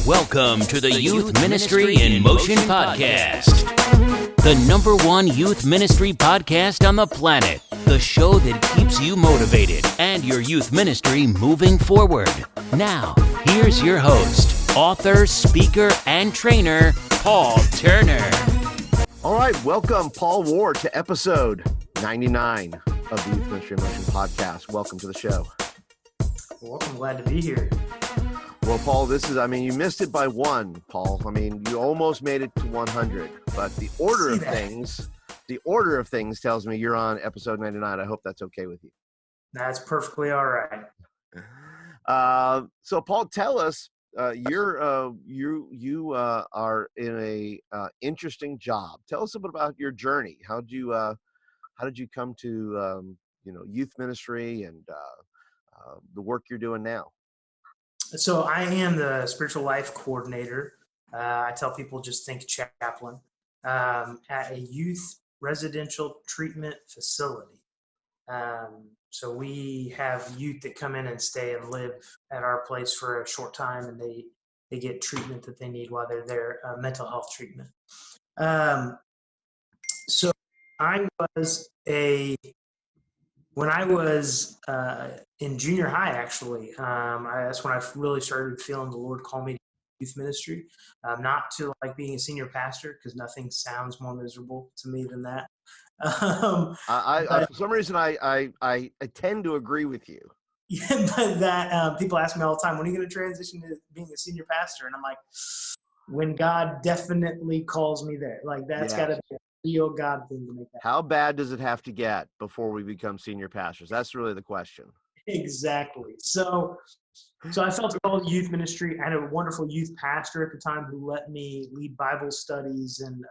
Welcome to the Youth Ministry in Motion podcast, the #1 youth ministry podcast on the planet, the show that keeps you motivated and your youth ministry moving forward. Now, here's your host, author, speaker, and trainer, Paul Turner. All right, welcome, Paul Ward, to episode 99 of the Youth Ministry in Motion podcast. Welcome to the show. Well, I'm glad to be here. Well, Paul, you missed it by one, Paul. You almost made it to 100, but the order of things tells me you're on episode 99. I hope that's okay with you. That's perfectly all right. So, Paul, tell us, you are in a interesting job. Tell us a bit about your journey. How did you come to youth ministry and the work you're doing now? So I am the spiritual life coordinator. I tell people just think Chaplain at a youth residential treatment facility. So we have youth that come in and stay and live at our place for a short time, and they get treatment that they need while they're there, mental health treatment. So when I was in junior high, actually, that's when I really started feeling the Lord call me to youth ministry, not to like being a senior pastor, because nothing sounds more miserable to me than that. For some reason, I tend to agree with you. Yeah, but that people ask me all the time, when are you going to transition to being a senior pastor? And I'm like, when God definitely calls me there. Like, that's got to be a real God thing to make that happen. How bad does it have to get before we become senior pastors? That's really the question. Exactly. So I felt called to youth ministry. I had a wonderful youth pastor at the time who let me lead Bible studies and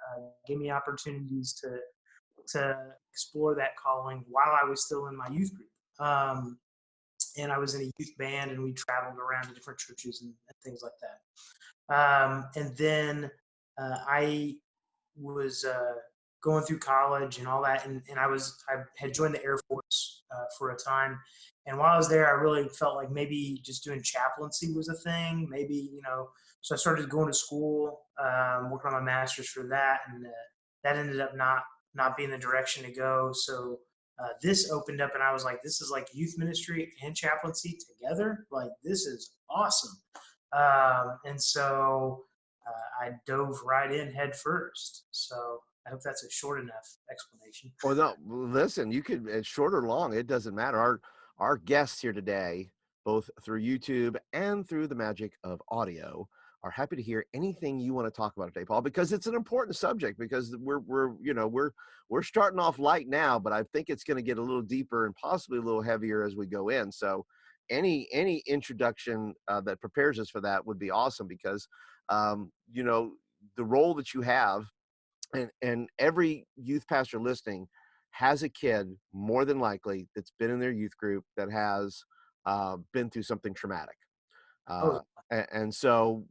gave me opportunities to explore that calling while I was still in my youth group. And I was in a youth band, and we traveled around to different churches and things like that. And then I was going through college and all that, and I had joined the Air Force for a time. And while I was there, I really felt like maybe just doing chaplaincy was a thing. Maybe, so I started going to school, working on my master's for that, and that ended up not being the direction to go. So this opened up, and I was like, this is like youth ministry and chaplaincy together. Like, this is awesome. And so I dove right in head first. So I hope that's a short enough explanation. Well, no, listen, you could, it's short or long, it doesn't matter. Our guests here today, both through YouTube and through the magic of audio, are happy to hear anything you want to talk about today, Paul, because it's an important subject, because we're starting off light now, but I think it's going to get a little deeper and possibly a little heavier as we go in. So any introduction that prepares us for that would be awesome, because the role that you have, and every youth pastor listening has a kid, more than likely, that's been in their youth group that has been through something traumatic. And so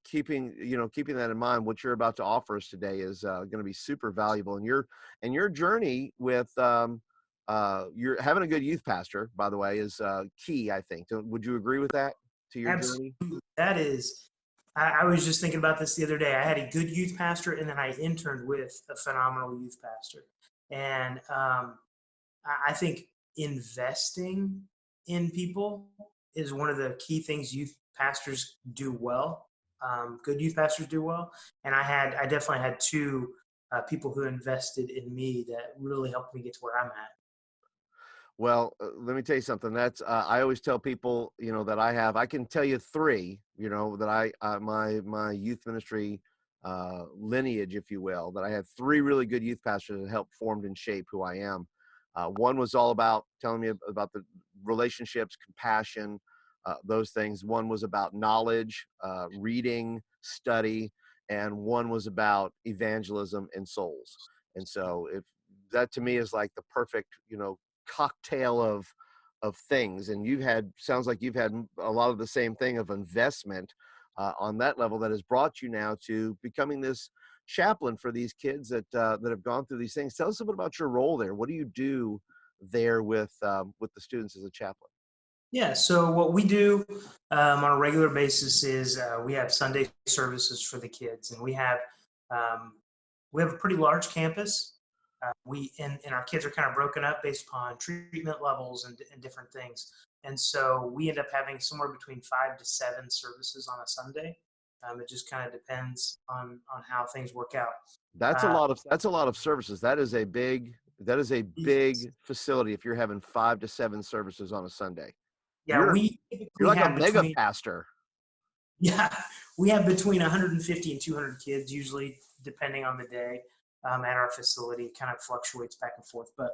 keeping that in mind, what you're about to offer us today is going to be super valuable. And your journey with you're having a good youth pastor, by the way, is key, I think. Would you agree with that, to your Absolutely. journey? That is. I was just thinking about this the other day. I had a good youth pastor, and then I interned with a phenomenal youth pastor. And I think investing in people is one of the key things youth pastors do well. Good youth pastors do well. And I definitely had two people who invested in me that really helped me get to where I'm at. Well, let me tell you something. That's I always tell people, that I can tell you three, that my youth ministry lineage, if you will, that I had three really good youth pastors that helped formed and shape who I am. One was all about telling me about the relationships, compassion, those things. One was about knowledge, reading, study, and one was about evangelism and souls. And so if that to me is like the perfect, cocktail of things. And sounds like you've had a lot of the same thing of investment on that level that has brought you now to becoming this chaplain for these kids that have gone through these things. Tell us a bit about your role there. What do you do there with the students as a chaplain? Yeah, so what we do on a regular basis is we have Sunday services for the kids, and um, we have a pretty large campus. And our kids are kind of broken up based upon treatment levels and different things, and so we end up having somewhere between 5 to 7 services on a Sunday. It just kind of depends on how things work out. Uh, That's a lot of services. That is a big facility if you're having 5 to 7 services on a Sunday. yeah, You're we you're typically like a have mega between pastor. Yeah, we have between 150 and 200 kids, usually depending on the day, at our facility. It kind of fluctuates back and forth, but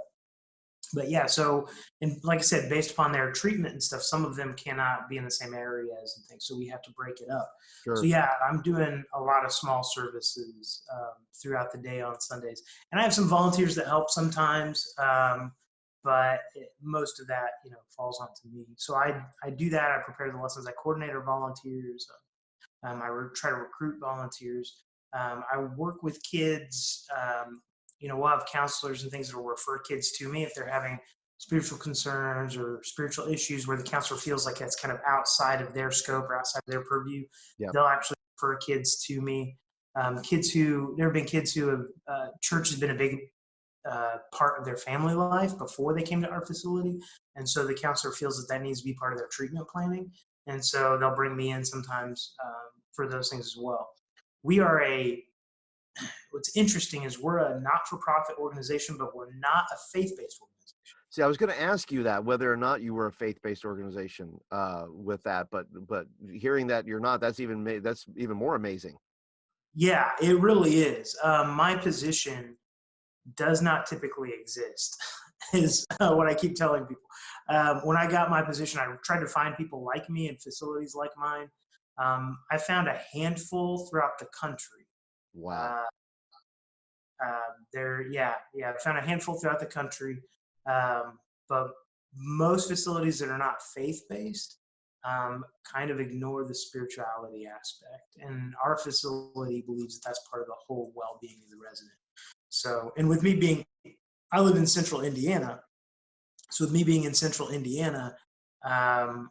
yeah. So, and like I said, based upon their treatment and stuff, some of them cannot be in the same areas and things, so we have to break it up. So Sure. yeah, I'm doing a lot of small services throughout the day on Sundays, and I have some volunteers that help sometimes. But most of that, falls onto me. So I do that. I prepare the lessons. I coordinate our volunteers. Try to recruit volunteers. I work with kids. We'll have counselors and things that will refer kids to me if they're having spiritual concerns or spiritual issues where the counselor feels like that's kind of outside of their scope or outside of their purview. Yeah. They'll actually refer kids to me. There have been kids who have, church has been a big part of their family life before they came to our facility. And so the counselor feels that needs to be part of their treatment planning. And so they'll bring me in sometimes for those things as well. What's interesting is we're a not-for-profit organization, but we're not a faith-based organization. See, I was going to ask you that whether or not you were a faith-based organization with that, but hearing that you're not, that's even more amazing. Yeah, it really is. My position does not typically exist, is what I keep telling people. When I got my position, I tried to find people like me in facilities like mine. I found a handful throughout the country. Wow. I found a handful throughout the country, but most facilities that are not faith-based kind of ignore the spirituality aspect, and our facility believes that that's part of the whole well-being of the resident. So, and with me I live in central Indiana. So with me being in central Indiana, um,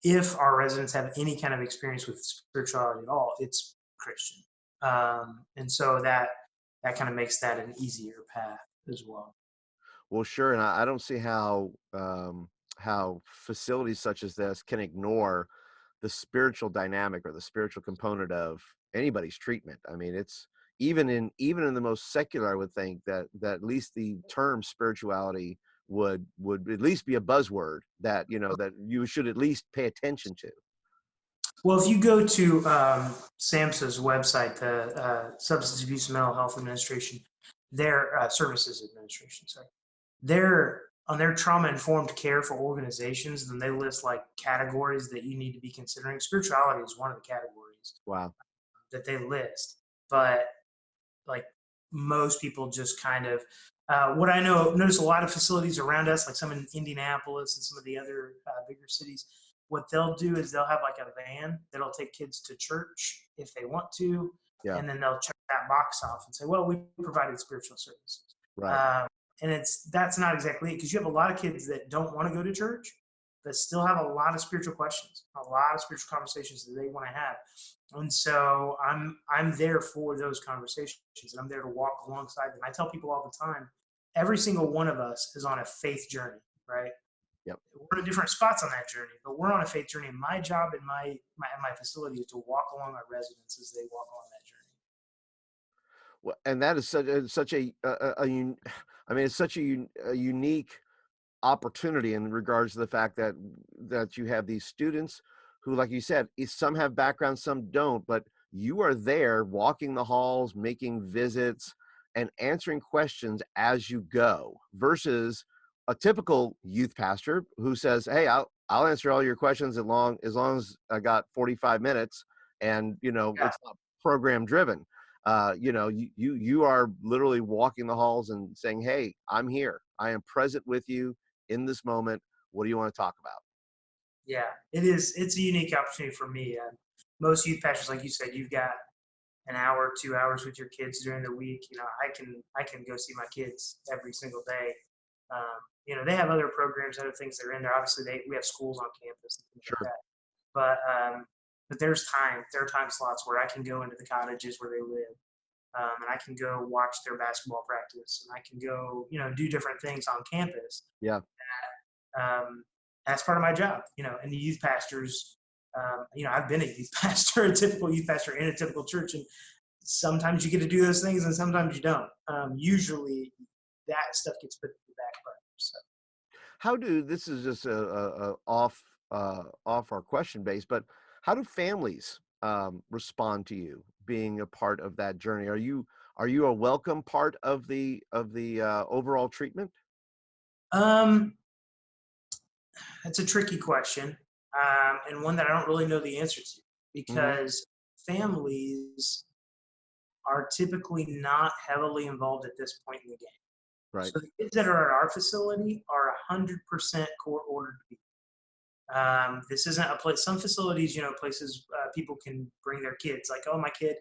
if our residents have any kind of experience with spirituality at all, it's Christian. And so that kind of makes that an easier path as well. Well, sure, and I don't see how facilities such as this can ignore the spiritual dynamic or the spiritual component of anybody's treatment. I mean, it's even in the most secular, I would think that at least the term spirituality would at least be a buzzword that that you should at least pay attention to. Well, if you go to SAMHSA's website, the Substance Abuse and Mental Health Administration, their Services Administration, sorry, on their trauma-informed care for organizations, then they list like categories that you need to be considering. Spirituality is one of the categories Wow. that they list, but like most people just kind of what I notice a lot of facilities around us, like some in Indianapolis and some of the other bigger cities, what they'll do is they'll have like a van that'll take kids to church if they want to, Yeah. and then they'll check that box off and say, well, we provided spiritual services. Right. And that's not exactly it, because you have a lot of kids that don't want to go to church, but still have a lot of spiritual questions, a lot of spiritual conversations that they want to have. And so I'm there for those conversations, and I'm there to walk alongside them. I tell people all the time, every single one of us is on a faith journey, right? Yep. We're in different spots on that journey, but we're on a faith journey. And my job in my facility is to walk along our residents as they walk along that journey. Well, and that is such a unique opportunity in regards to the fact that you have these students who, like you said, some have backgrounds, some don't, but you are there walking the halls, making visits, and answering questions as you go, versus a typical youth pastor who says, hey, I'll answer all your questions as long as I got 45 minutes, and it's not program driven. You are literally walking the halls and saying, hey, I'm here, I am present with you in this moment. What do you want to talk about? Yeah, it is. It's a unique opportunity for me. Most youth pastors, like you said, you've got an hour, 2 hours with your kids during the week. I can go see my kids every single day. They have other programs, other things that are in there. Obviously, we have schools on campus and things like Sure. that. But there are time slots where I can go into the cottages where they live, and I can go watch their basketball practice, and I can go, do different things on campus. Yeah. That's part of my job, and the youth pastors. I've been a youth pastor, a typical youth pastor in a typical church, and sometimes you get to do those things, and sometimes you don't. Usually, that stuff gets put to the back burner. So. This is just a off our question base, but how do families respond to you being a part of that journey? Are you a welcome part of the overall treatment? That's a tricky question, and one that I don't really know the answer to, Hmm. because families are typically not heavily involved at this point in the game. Right. So the kids that are at our facility are 100% court ordered to be. This isn't a place. Some facilities, places people can bring their kids. Like, oh, my kid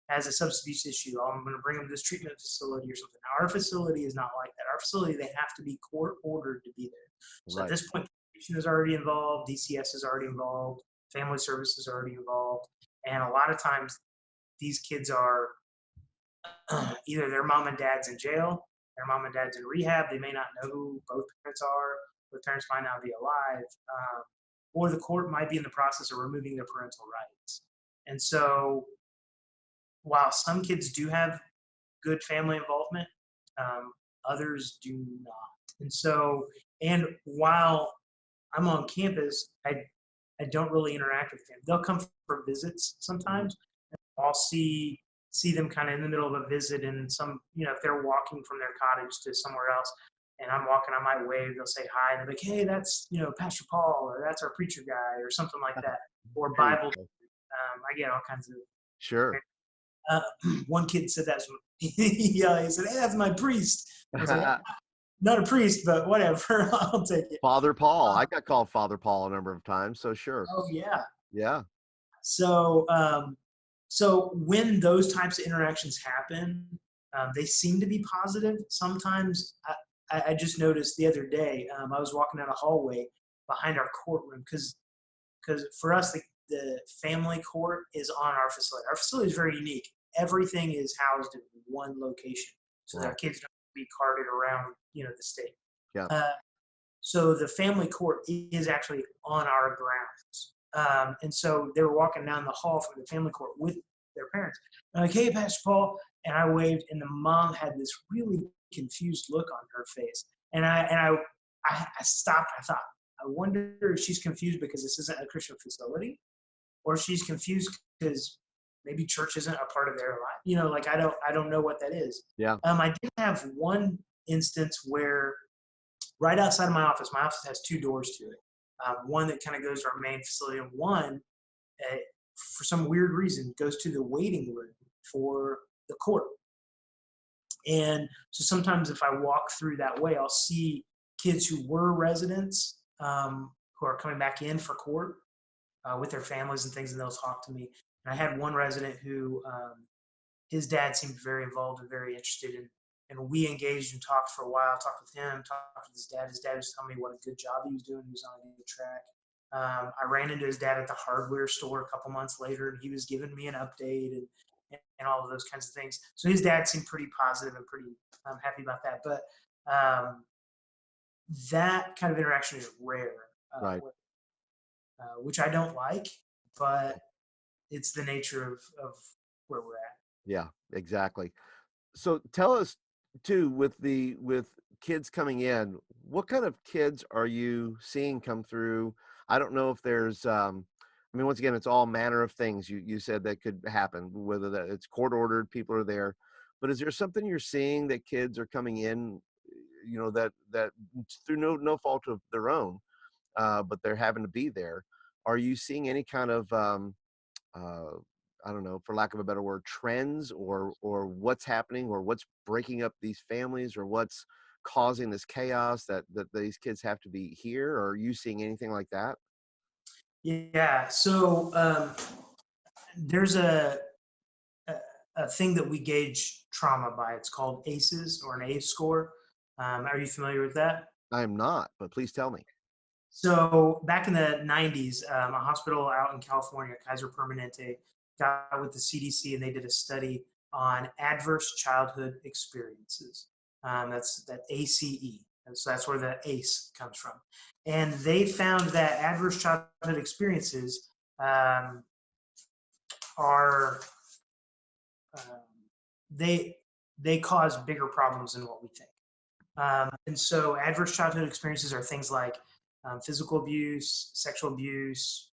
has a substance abuse issue. Oh, I'm going to bring them to this treatment facility or something. Our facility is not like that. Our facility, they have to be court ordered to be there. So at Right. this point, probation is already involved. DCS is already involved. Family services are already involved. And a lot of times, these kids are either their mom and dad's in jail, their mom and dad's in rehab. They may not know who both parents are. Both parents might not be alive. Or the court might be in the process of removing their parental rights. And so while some kids do have good family involvement, others do not. And while I'm on campus, I don't really interact with them. They'll come for visits Mhm. sometimes. I'll see them kind of in the middle of a visit, and if they're walking from their cottage to somewhere else, and I'm walking, I might wave. They'll say hi, and they're like, "Hey, that's Pastor Paul, or that's our preacher guy, or something like that." Or There you Bible. go. I get all kinds of. Sure. Uh, one kid said that's he said, "Hey, that's my priest." I was like, "Not a priest, but whatever, I'll take it." Father Paul. I got called Father Paul a number of times, so sure. Oh yeah. Yeah. So so when those types of interactions happen, they seem to be positive. Sometimes I just noticed the other day, I was walking down a hallway behind our courtroom because for us, the family court is on our facility. Our facility is very unique. Everything is housed in one location, so that our Right. kids don't have to be carted around, the state. Yeah. So the family court is actually on our grounds. And so they were walking down the hall from the family court with their parents. I'm like, "Hey, Pastor Paul," and I waved, and the mom had this really confused look on her face. And I stopped. I thought, I wonder if she's confused because this isn't a Christian facility, or she's confused because maybe church isn't a part of their life. Like I don't know what that is. Yeah. I did have one instance where right outside of my office has two doors to it. One that kind of goes to our main facility, and one, uh, for some weird reason, goes to the waiting room for the court. And so sometimes if I walk through that way, I'll see kids who were residents, who are coming back in for court with their families and things, and they'll talk to me. And I had one resident who his dad seemed very involved and very interested in, and we engaged and talked for a while. Talked with him, talked with his dad. His dad was telling me what a good job he was doing. He was on a good track. I ran into his dad at the hardware store a couple months later, and he was giving me an update and all of those kinds of things. So his dad seemed pretty positive and pretty happy about that. But that kind of interaction is rare, Right. which I don't like, but it's the nature of where we're at. Yeah, exactly. So tell us too, with kids coming in, what kind of kids are you seeing come through? I don't know if there's I mean, once again, it's all manner of things you said that could happen, whether that it's court ordered, people are there. But is there something you're seeing that kids are coming in, that through no fault of their own, but they're having to be there? Are you seeing any kind of uh, I don't know, for lack of a better word, trends or what's happening or what's breaking up these families or what's causing this chaos that these kids have to be here? Or are you seeing anything like that? Yeah. So there's a thing that we gauge trauma by. It's called ACEs, or an ACE score. Are you familiar with that? I am not, but please tell me. So back in the 90s, a hospital out in California, Kaiser Permanente, got with the CDC and they did a study on adverse childhood experiences. That's that ACE. And so that's where the ACE comes from. And they found that adverse childhood experiences are um, they they cause bigger problems than what we think. And so adverse childhood experiences are things like physical abuse, sexual abuse,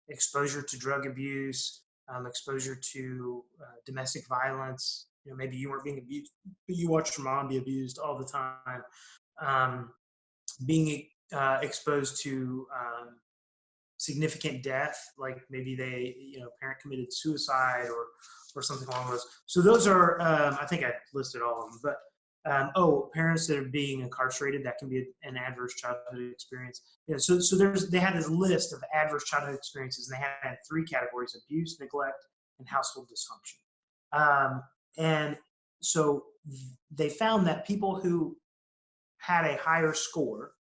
exposure to drug abuse, exposure to domestic violence. Maybe you weren't being abused, but you watched your mom be abused all the time. Um, being exposed to significant death, like maybe parent committed suicide or something along those. So those are, I think I listed all of them, but parents that are being incarcerated, that can be an adverse childhood experience. So they had this list of adverse childhood experiences, and they had 3 categories: abuse, neglect, and household dysfunction. And so they found that people who had a higher score,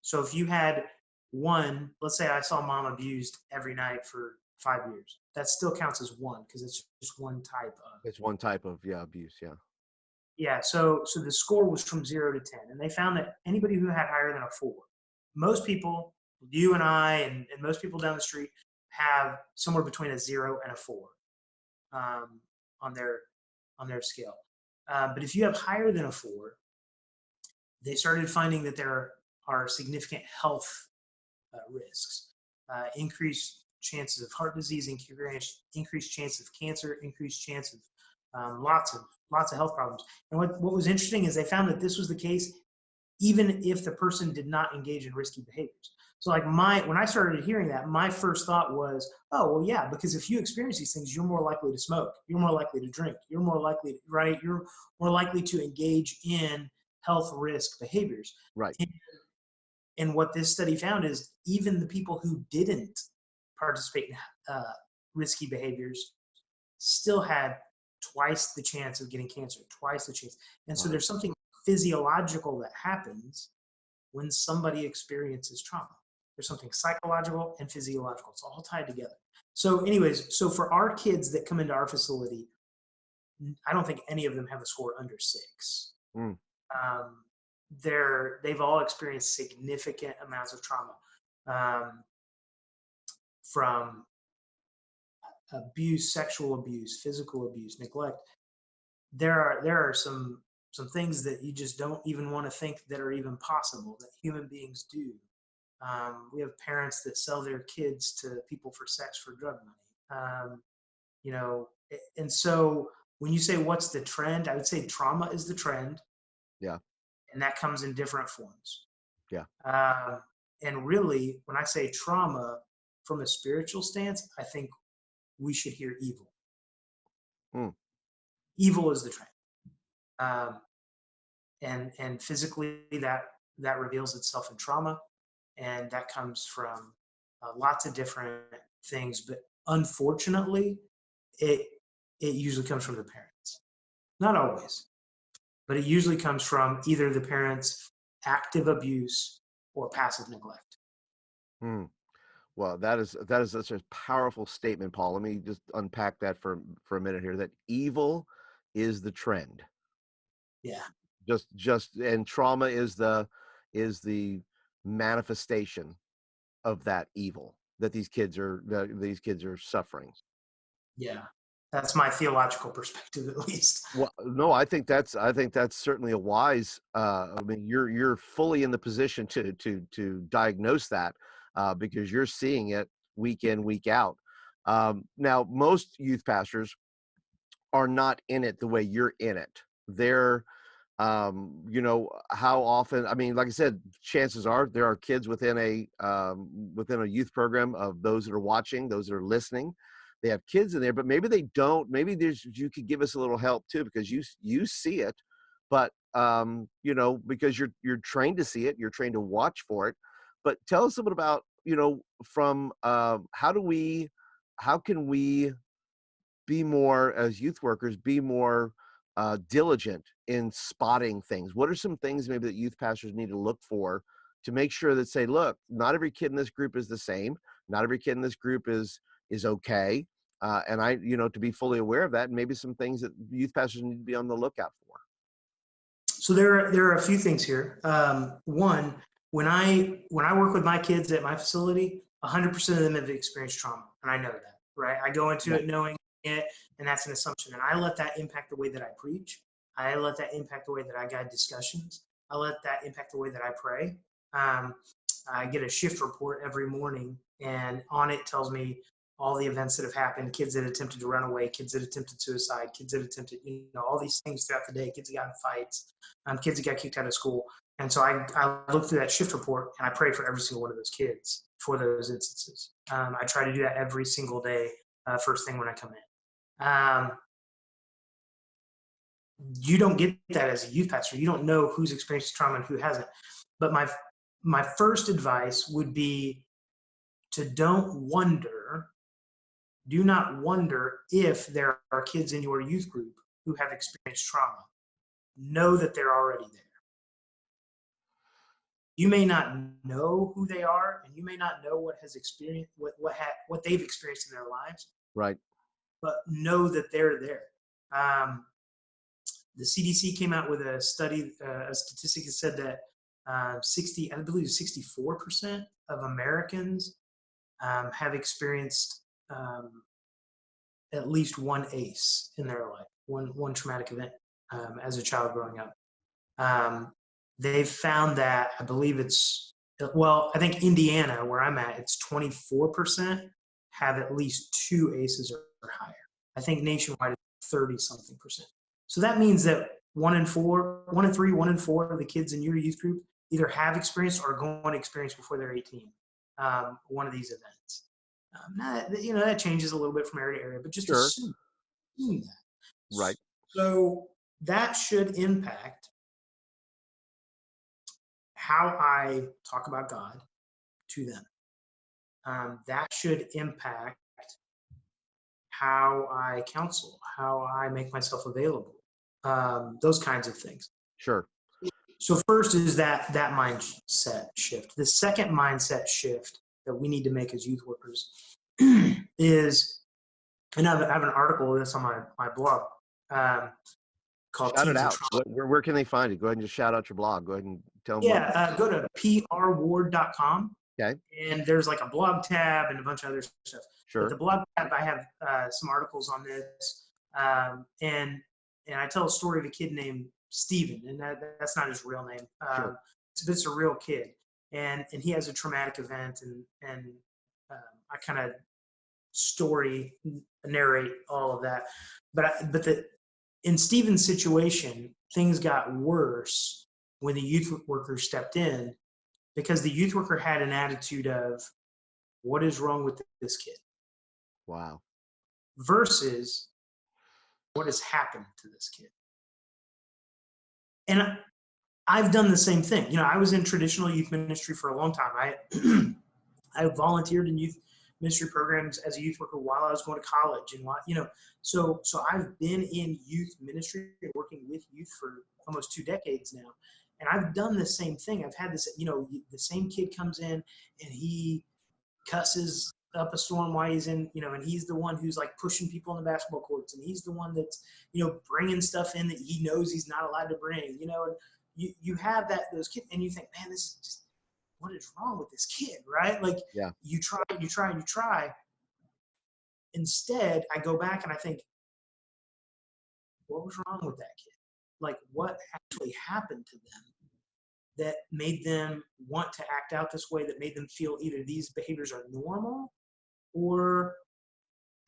so if you had one, let's say I saw mom abused every night for 5 years, that still counts as 1 because it's just one type of. It's one type of abuse. Yeah. Yeah, so the score was from 0 to 10, and they found that anybody who had higher than a 4, most people, you and I, and most people down the street, have somewhere between a 0 and a 4 on their scale. But if you have higher than a 4, they started finding that there are significant health risks, increased chances of heart disease, increased chance of cancer, increased chance of lots of health problems. And what was interesting is they found that this was the case even if the person did not engage in risky behaviors. So like when I started hearing that, my first thought was, oh, well, yeah, because if you experience these things, you're more likely to smoke, you're more likely to drink, you're more likely, right? You're more likely to engage in health risk behaviors. Right. And what this study found is even the people who didn't participate in risky behaviors still had twice the chance of getting cancer, twice the chance. And so there's something physiological that happens when somebody experiences trauma. There's something psychological and physiological. It's all tied together. So anyways, so for our kids that come into our facility, I don't think any of them have a score under 6. Mm. They've all experienced significant amounts of trauma, from abuse, sexual abuse, physical abuse, neglect. There are some things that you just don't even want to think that are even possible that human beings do. We have parents that sell their kids to people for sex, for drug money. And so when you say what's the trend, I would say trauma is the trend. Yeah. And that comes in different forms. Yeah. And really, when I say trauma from a spiritual stance, I think we should hear evil. Evil is the trend. And physically that reveals itself in trauma, and that comes from lots of different things. But unfortunately, it usually comes from the parents. Not always, but it usually comes from either the parents' active abuse or passive neglect. Well, that is such a powerful statement, Paul. Let me just unpack that for a minute here. That evil is the trend. Yeah. Just and trauma is the manifestation of that evil that these kids are suffering. Yeah. That's my theological perspective, at least. Well, no, I think that's certainly a wise. I mean, you're fully in the position to diagnose that because you're seeing it week in, week out. Now, most youth pastors are not in it the way you're in it. They're, how often? I mean, like I said, chances are there are kids within a youth program of those that are watching, those that are listening. They have kids in there, but maybe they don't. Maybe you could give us a little help too, because you see it, but because you're trained to see it, you're trained to watch for it. But tell us a bit about from how can we be more, as youth workers, be more diligent in spotting things? What are some things maybe that youth pastors need to look for to make sure that say, look, not every kid in this group is the same. Not every kid in this group is okay. And I, to be fully aware of that, and maybe some things that youth pastors need to be on the lookout for. So there are a few things here. One, when I work with my kids at my facility, 100% of them have experienced trauma, and I know that, right? I go into it knowing it, and that's an assumption, and I let that impact the way that I preach. I let that impact the way that I guide discussions. I let that impact the way that I pray. I get a shift report every morning, and on it tells me all the events that have happened, kids that attempted to run away, kids that attempted suicide, kids that attempted, all these things throughout the day, kids that got in fights, kids that got kicked out of school. And so I look through that shift report and I pray for every single one of those kids for those instances. I try to do that every single day, first thing when I come in. You don't get that as a youth pastor. You don't know who's experienced trauma and who hasn't. But my first advice would be to do not wonder if there are kids in your youth group who have experienced trauma. Know that they're already there. You may not know who they are, and you may not know what they've experienced in their lives. Right. But know that they're there. The CDC came out with a study, a statistic that said that 64% of Americans have experienced at least one ACE in their life, one traumatic event as a child growing up. They've found that, I believe I think Indiana, where I'm at, it's 24% have at least 2 ACEs or higher. I think nationwide it's 30-something%. So that means that 1 in 3, 1 in 4 of the kids in your youth group either have experienced or are going to experience before they're 18 one of these events. That changes a little bit from area to area, but just assume that. Right. So that should impact how I talk about God to them. That should impact how I counsel, how I make myself available, those kinds of things. Sure. So first is that mindset shift. The second mindset shift that we need to make as youth workers is, and I have an article of this on my blog called Shout it Teens in out. Trauma. Where can they find it? Go ahead and just shout out your blog. Go ahead and tell them. Yeah, go to prward.com. Okay. And there's like a blog tab and a bunch of other stuff. Sure. But the blog tab, I have some articles on this. And I tell a story of a kid named Steven, and that's not his real name. Sure. It's a real kid. And he has a traumatic event, and I kind of narrate all of that. But in Steven's situation, things got worse when the youth worker stepped in, because the youth worker had an attitude of, what is wrong with this kid? Wow. Versus, what has happened to this kid? And I've done the same thing. I was in traditional youth ministry for a long time. I volunteered in youth ministry programs as a youth worker while I was going to college, and so I've been in youth ministry and working with youth for almost 2 decades now. And I've done the same thing. I've had this, the same kid comes in and he cusses up a storm while he's in, and he's the one who's like pushing people on the basketball courts, and he's the one that's, bringing stuff in that he knows he's not allowed to bring, and you have those kids, and you think, man, this is just, what is wrong with this kid, right? Like, yeah. You try. Instead, I go back and I think, what was wrong with that kid? Like, what actually happened to them that made them want to act out this way, that made them feel either these behaviors are normal or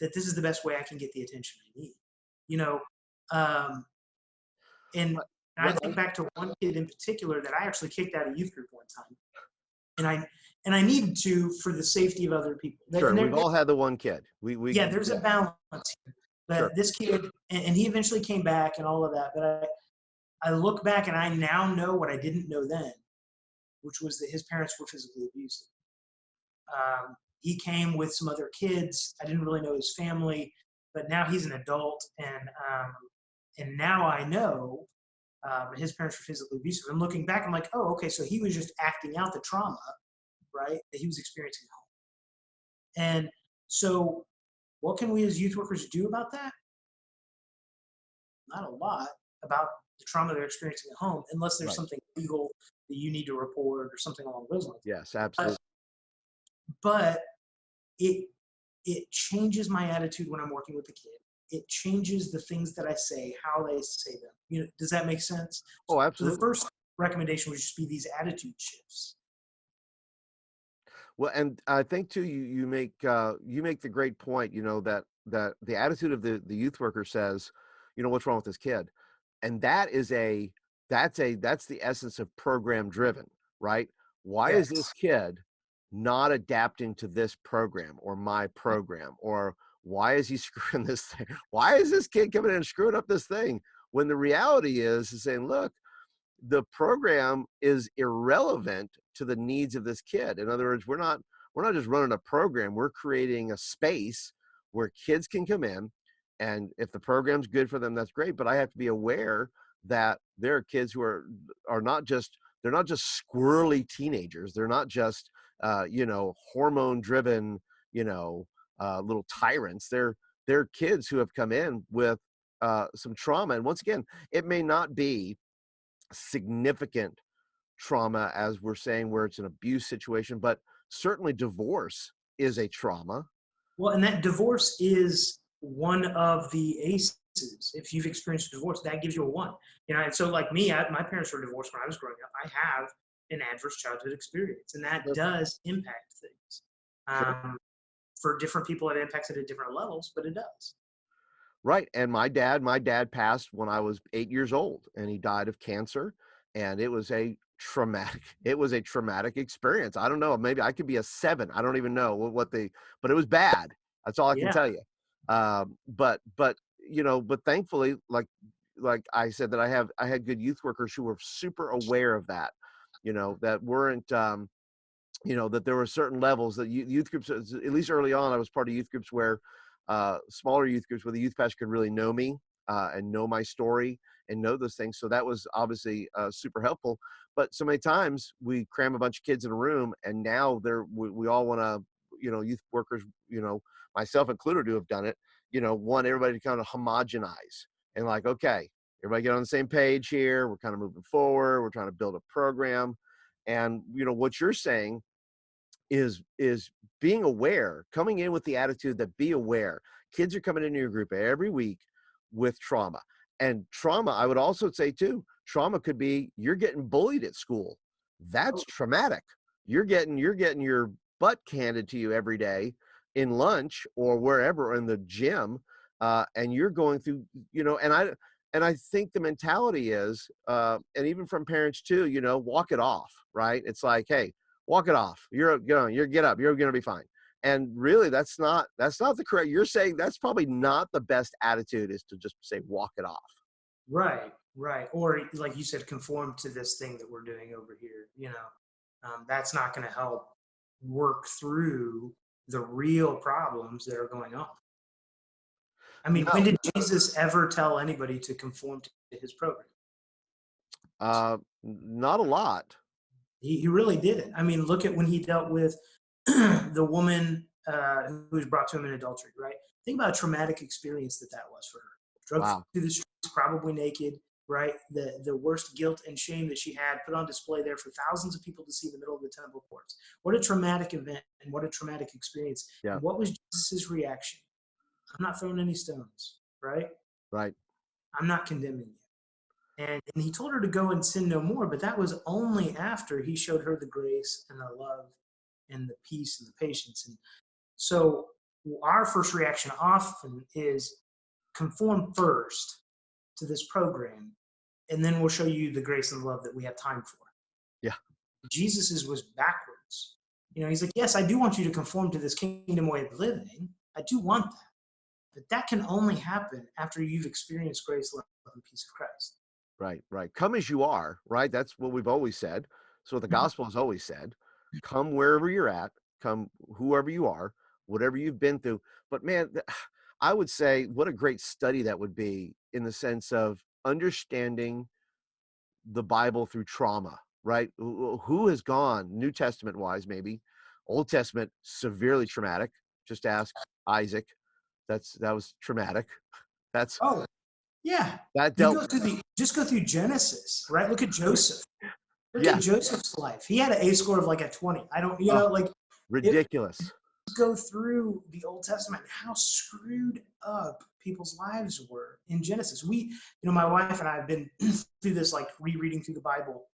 that this is the best way I can get the attention I need, and I think back to one kid in particular that I actually kicked out of youth group one time, and I needed to, for the safety of other people. Sure, we've all had the one kid. There's a balance here. But sure. This kid, and he eventually came back and all of that, but I look back and I now know what I didn't know then, which was that his parents were physically abusive. He came with some other kids. I didn't really know his family, but now he's an adult, and now I know his parents were physically abusive. And looking back, I'm like, oh, okay, so he was just acting out the trauma, right, that he was experiencing at home. And so what can we as youth workers do about that? Not a lot about the trauma they're experiencing at home, unless there's Right. something legal that you need to report or something along those lines. Yes, absolutely. But it changes my attitude when I'm working with the kid. It changes the things that I say, how they say them. You know, does that make sense? Oh, So the absolutely. first recommendation would just be these attitude shifts. Well, and I think too, you make the great point, that the attitude of the youth worker says, what's wrong with this kid? And that's the essence of program driven, right? Why is this Yes. kid not adapting to this program or my program? Or why is he screwing this thing? Why is this kid coming in and screwing up this thing? When the reality is saying, look, the program is irrelevant to the needs of this kid. In other words, we're not just running a program, we're creating a space where kids can come in, and if the program's good for them, that's great, but I have to be aware that there are kids who are not just, they're not just squirrely teenagers, they're not just hormone driven, little tyrants. They're kids who have come in with some trauma, and once again, it may not be significant trauma, as we're saying, where it's an abuse situation, but certainly divorce is a trauma. Well, and that divorce is one of the ACEs. If you've experienced a divorce, that gives you a 1. And so like me, my parents were divorced when I was growing up. I have an adverse childhood experience, and that Sure. does impact things. Sure. For different people, it impacts it at different levels, but it does. Right. And my dad passed when I was 8 years old, and he died of cancer, and it was a traumatic experience. I don't know, maybe I could be a 7. I don't even know but it was bad. That's all I can Yeah. tell you. But thankfully, like I said, that I had good youth workers who were super aware of that, that weren't, that there were certain levels that youth groups, at least early on, I was part of youth groups where smaller youth groups where the youth pastor could really know me and know my story and know those things. So that was obviously super helpful. But so many times we cram a bunch of kids in a room, and now we all want to, youth workers, myself included, who have done it, want everybody to kind of homogenize and like, okay, everybody get on the same page here. We're kind of moving forward. We're trying to build a program. And, what you're saying is being aware, coming in with the attitude that be aware. Kids are coming into your group every week with trauma. And trauma, I would also say too, trauma could be you're getting bullied at school. That's traumatic. You're getting your butt handed to you every day in lunch or wherever, in the gym, and you're going through, and I think the mentality is, and even from parents too, walk it off, right? It's like, hey, walk it off. You're get up. You're going to be fine. And really, that's not the correct. You're saying that's probably not the best attitude, is to just say walk it off. Right. Or like you said, conform to this thing that we're doing over here. That's not going to help work through the real problems that are going on. I mean, when did Jesus ever tell anybody to conform to his program? Not a lot. He really didn't. I mean, look at when he dealt with the woman who was brought to him in adultery, right? Think about a traumatic experience that was for her. Drugged through the streets, probably naked, right? The worst guilt and shame that she had put on display there for thousands of people to see in the middle of the temple courts. What a traumatic event, and what a traumatic experience. Yeah. And what was Jesus' reaction? I'm not throwing any stones, right? Right. I'm not condemning you. And he told her to go and sin no more, but that was only after he showed her the grace and the love and the peace and the patience. And so our first reaction often is conform first to this program, and then we'll show you the grace and love that we have time for. Yeah. Jesus's was backwards. He's like, yes, I do want you to conform to this kingdom way of living. I do want that. But that can only happen after you've experienced grace, love, and peace of Christ. Right. Come as you are, right? That's what we've always said. So what the gospel has always said, come wherever you're at, come whoever you are, whatever you've been through. But man, I would say what a great study that would be, in the sense of understanding the Bible through trauma, right? Who has gone, New Testament wise, maybe, Old Testament, severely traumatic. Just ask Isaac. That was traumatic. That's Oh, yeah. that You dealt. go through just go through Genesis, right? Look at Joseph. Look Yeah. at Joseph's life. He had an A score of like a 20. I don't, Oh, like it, ridiculous. go through the Old Testament, how screwed up people's lives were in Genesis. My wife and I have been through this like rereading through the Bible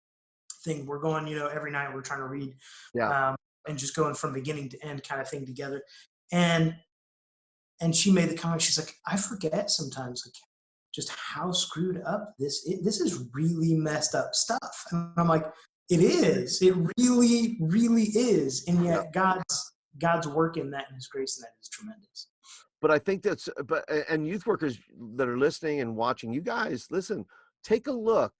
thing. We're going, every night we're trying to read, Yeah. and just going from beginning to end kind of thing together. And she made the comment. She's like, I forget sometimes, like, just how screwed up this is. This is really messed up stuff. And I'm like, it is. It really, really is. And yet God's work in that and His grace in that is tremendous. But I think and youth workers that are listening and watching, you guys, listen, take a look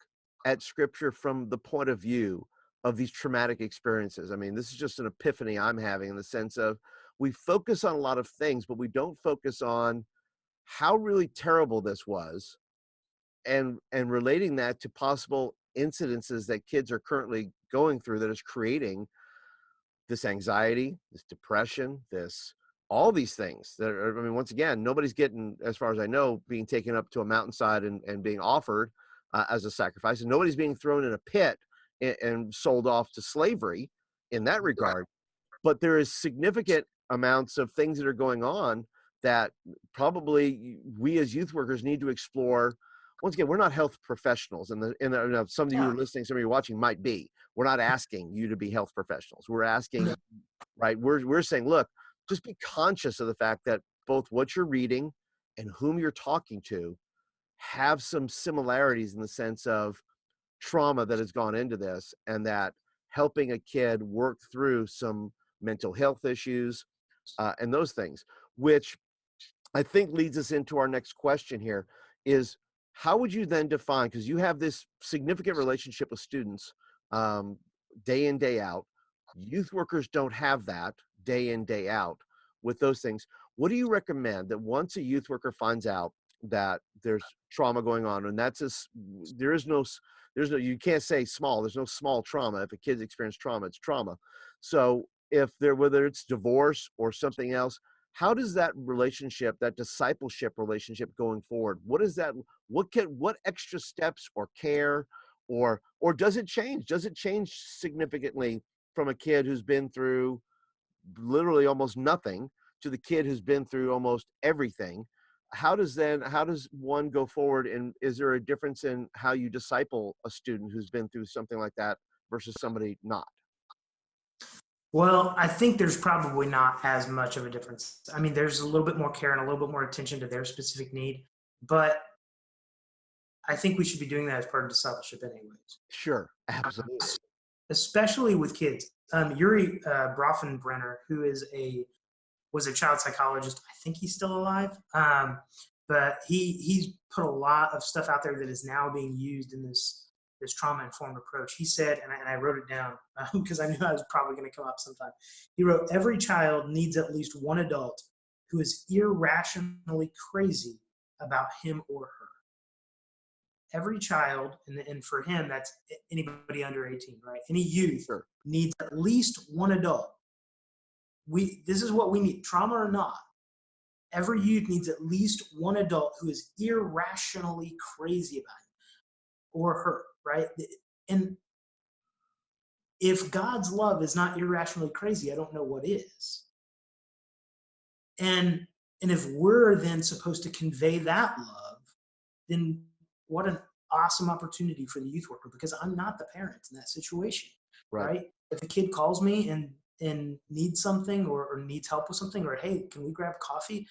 at scripture from the point of view of these traumatic experiences. I mean, this is just an epiphany I'm having in the sense of we focus on a lot of things, but we don't focus on how really terrible this was and relating that to possible incidences that kids are currently going through that is creating this anxiety, this depression, all these things that are, I mean, once again, nobody's getting, as far as I know, being taken up to a mountainside and being offered as a sacrifice, and nobody's being thrown in a pit and sold off to slavery in that regard. But there is significant amounts of things that are going on that probably we as youth workers need to explore. Once again, we're not health professionals, and some of you listening, some of you watching might be. We're not asking you to be health professionals. We're asking, right? We're saying, look, just be conscious of the fact that both what you're reading and whom you're talking to have some similarities in the sense of trauma that has gone into this, and that helping a kid work through some mental health issues and those things, which I think leads us into our next question here is, how would you then define, because you have this significant relationship with students day in, day out. Youth workers don't have that day in, day out with those things. What do you recommend that once a youth worker finds out that there's trauma going on, and you can't say small, there's no small trauma. If a kid's experienced trauma, it's trauma. So whether it's divorce or something else, how does that relationship, that discipleship relationship going forward, what extra steps or care or does it change? Does it change significantly from a kid who's been through literally almost nothing to the kid who's been through almost everything? How does one go forward, and is there a difference in how you disciple a student who's been through something like that versus somebody not? Well, I think there's probably not as much of a difference. I mean, there's a little bit more care and a little bit more attention to their specific need, but I think we should be doing that as part of discipleship anyways. Sure, absolutely. Especially with kids. Yuri Brofenbrenner, who was a child psychologist, I think he's still alive, but he's put a lot of stuff out there that is now being used in this trauma-informed approach. He said, and I wrote it down because I knew I was probably going to come up sometime. He wrote, every child needs at least one adult who is irrationally crazy about him or her. Every child, and for him, that's anybody under 18, right? Any youth needs at least one adult. This is what we need, trauma or not. Every youth needs at least one adult who is irrationally crazy about him or her, right? And if God's love is not irrationally crazy, I don't know what is. And if we're then supposed to convey that love, then what an awesome opportunity for the youth worker, because I'm not the parent in that situation, right? If a kid calls me and needs something or needs help with something, or hey, can we grab coffee?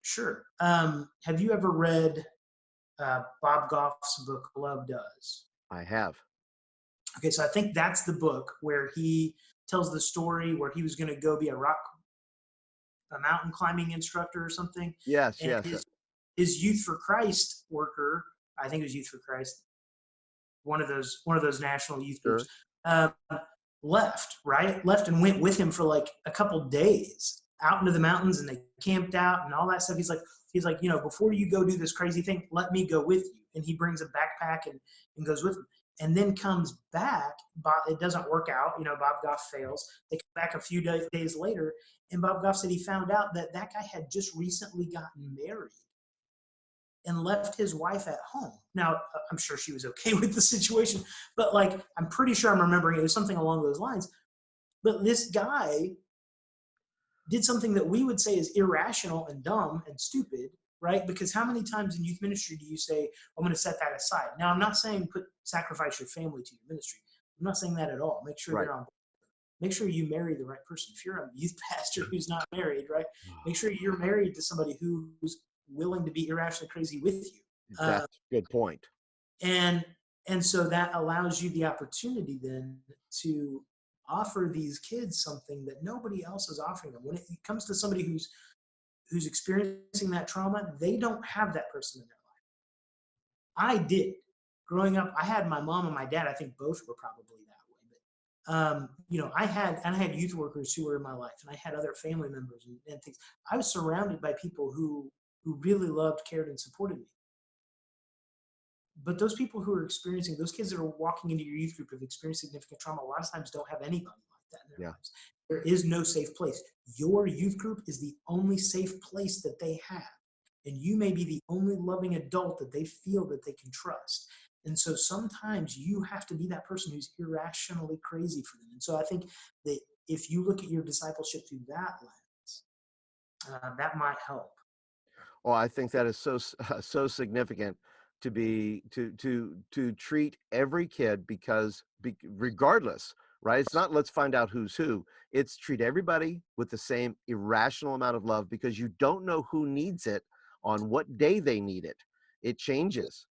Sure. Have you ever read Bob Goff's book, Love Does? I have. Okay, so I think that's the book where he tells the story where he was going to go be a mountain climbing instructor or something. Yes, and yes. His Youth for Christ worker, I think it was Youth for Christ, one of those national youth groups, left and went with him for like a couple days. out into the mountains and they camped out and all that stuff. He's like, before you go do this crazy thing, let me go with you. And he brings a backpack and goes with him. And then comes back. It doesn't work out. Bob Goff fails. They come back a few days later, and Bob Goff said he found out that guy had just recently gotten married and left his wife at home. Now, I'm sure she was okay with the situation, but I'm pretty sure I'm remembering it was something along those lines. But this guy did something that we would say is irrational and dumb and stupid, right? Because how many times in youth ministry do you say, I'm going to set that aside? Now, I'm not saying sacrifice your family to your ministry. I'm not saying that at all. Make sure they're on board. Make sure you marry the right person. If you're a youth pastor who's not married, right? Make sure you're married to somebody who's willing to be irrationally crazy with you. That's a good point. And so that allows you the opportunity then to offer these kids something that nobody else is offering them. When it comes to somebody who's experiencing that trauma, they don't have that person in their life. I did. Growing up, I had my mom and my dad. I think both were probably that way. But I had youth workers who were in my life, and I had other family members and things. I was surrounded by people who really loved, cared, and supported me. But those people who are experiencing, those kids that are walking into your youth group have experienced significant trauma, a lot of times don't have anybody like that in their lives. There is no safe place. Your youth group is the only safe place that they have. And you may be the only loving adult that they feel that they can trust. And so sometimes you have to be that person who's irrationally crazy for them. And so I think that if you look at your discipleship through that lens, that might help. Well, I think that is so significant to treat every kid regardless, right? It's not let's find out who's who. It's treat everybody with the same irrational amount of love, because you don't know who needs it on what day they need it. It changes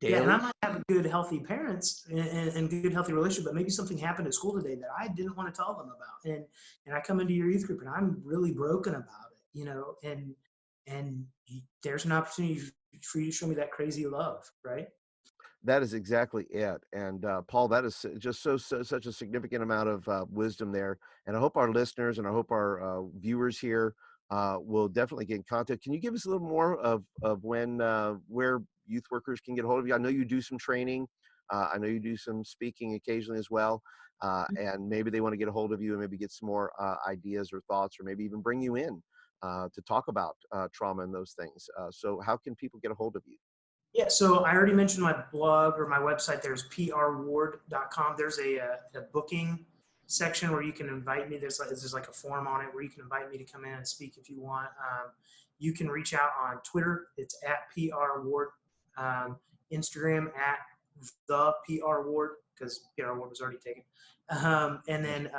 daily. Yeah, and I might have good, healthy parents and good, healthy relationship, but maybe something happened at school today that I didn't want to tell them about. And I come into your youth group and I'm really broken about it, and there's an opportunity for you to show me that crazy love, right? That is exactly it. And Paul, that is just such a significant amount of wisdom there. And I hope our listeners and I hope our viewers here will definitely get in contact. Can you give us a little more of when where youth workers can get a hold of you? I know you do some training. I know you do some speaking occasionally as well. And maybe they want to get a hold of you and maybe get some more ideas or thoughts, or maybe even bring you in to talk about trauma and those things. So how can people get a hold of you? Yeah, so I already mentioned my blog or my website. There's prward.com. There's a booking section where you can invite me. There's like a form on it where you can invite me to come in and speak if you want. You can reach out on Twitter. It's at prward. Instagram at the prward, because PR Ward was already taken. And then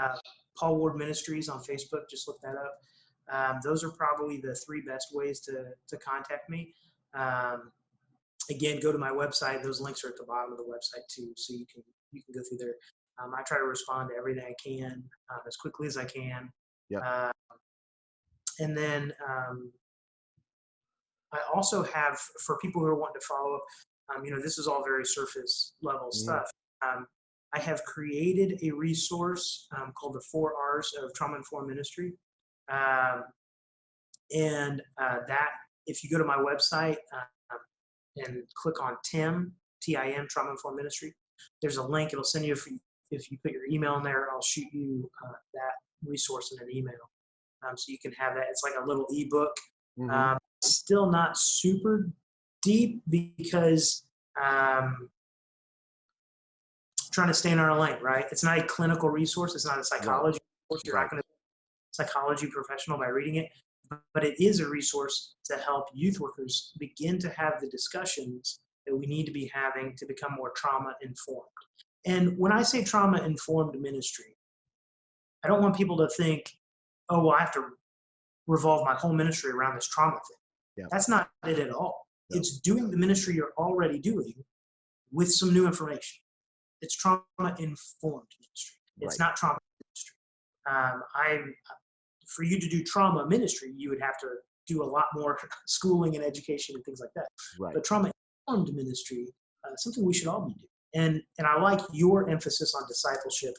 Paul Ward Ministries on Facebook. Just look that up. Those are probably the three best ways to contact me. Again, go to my website. Those links are at the bottom of the website too, so you can go through there. I try to respond to everything I can as quickly as I can. Yeah. And then I also have, for people who are wanting to follow up, this is all very surface level stuff. I have created a resource called the 4 R's of Trauma-Informed Ministry. And that, if you go to my website and click on TIM, T-I-M, Trauma-Informed Ministry, there's a link. It'll send you, if you put your email in there, I'll shoot you that resource in an email. So you can have that. It's like a little ebook. Still not super deep because trying to stay in our lane, right? It's not a clinical resource. It's not a psychology resource. You're not going to be a psychology professional by reading it. But it is a resource to help youth workers begin to have the discussions that we need to be having to become more trauma-informed. And when I say trauma-informed ministry, I don't want people to think, oh, well, I have to revolve my whole ministry around this trauma thing. Yeah. That's not it at all. No. It's doing the ministry you're already doing with some new information. It's trauma-informed ministry. It's not trauma ministry. For you to do trauma ministry, you would have to do a lot more schooling and education and things like that. Right. But trauma-informed ministry, something we should all be doing. And I like your emphasis on discipleship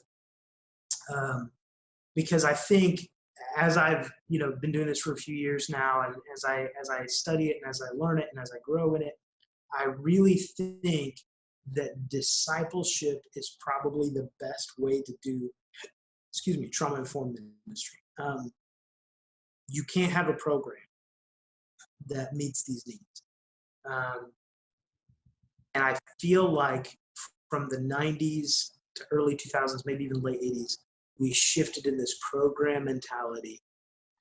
because I think as I've been doing this for a few years now, and as I study it and as I learn it and as I grow in it, I really think that discipleship is probably the best way to do, trauma-informed ministry. You can't have a program that meets these needs. And I feel like from the 90s to early 2000s, maybe even late 80s, we shifted in this program mentality,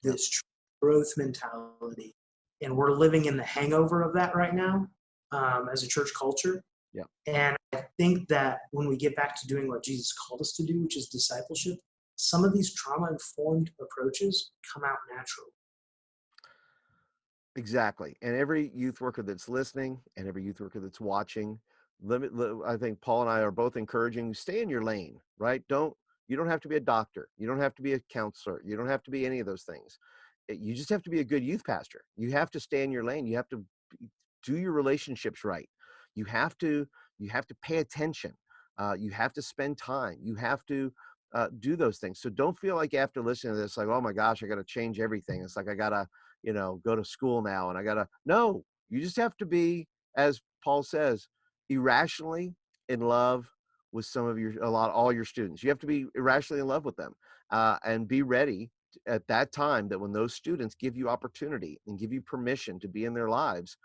this growth mentality, and we're living in the hangover of that right now as a church culture. Yeah. And I think that when we get back to doing what Jesus called us to do, which is discipleship, some of these trauma-informed approaches come out naturally. Exactly. And every youth worker that's listening and every youth worker that's watching, I think Paul and I are both encouraging, stay in your lane, right? You don't have to be a doctor. You don't have to be a counselor. You don't have to be any of those things. You just have to be a good youth pastor. You have to stay in your lane. You have to do your relationships right. You have to pay attention. You have to spend time. You have to do those things. So don't feel like after listening to this, like, oh my gosh, I got to change everything. It's like, I got to, go to school now and no, you just have to be, as Paul says, irrationally in love with all your students. You have to be irrationally in love with them and be ready at that time that when those students give you opportunity and give you permission to be in their lives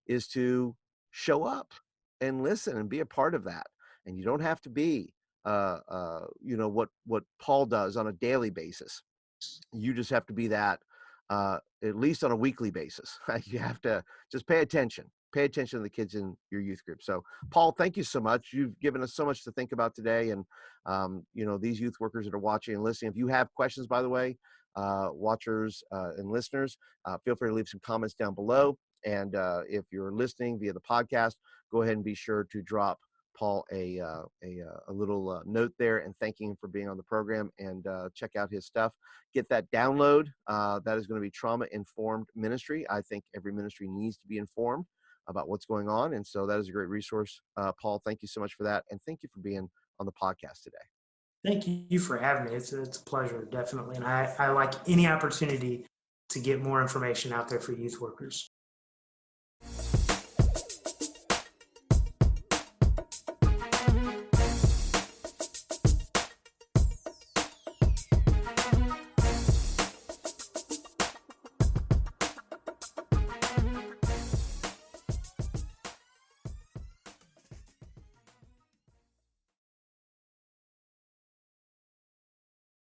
is to show up and listen and be a part of that. And you don't have to be, what Paul does on a daily basis. You just have to be that at least on a weekly basis. You have to just pay attention to the kids in your youth group. So Paul, thank you so much. You've given us so much to think about today. And, these youth workers that are watching and listening, if you have questions, by the way, watchers and listeners, feel free to leave some comments down below. And if you're listening via the podcast, go ahead and be sure to drop Paul a little note there and thanking him for being on the program, and check out his stuff. Get that download. That is going to be Trauma-Informed Ministry. I think every ministry needs to be informed about what's going on, and so that is a great resource. Paul, thank you so much for that, and thank you for being on the podcast today. Thank you for having me. It's a pleasure, definitely, and I like any opportunity to get more information out there for youth workers.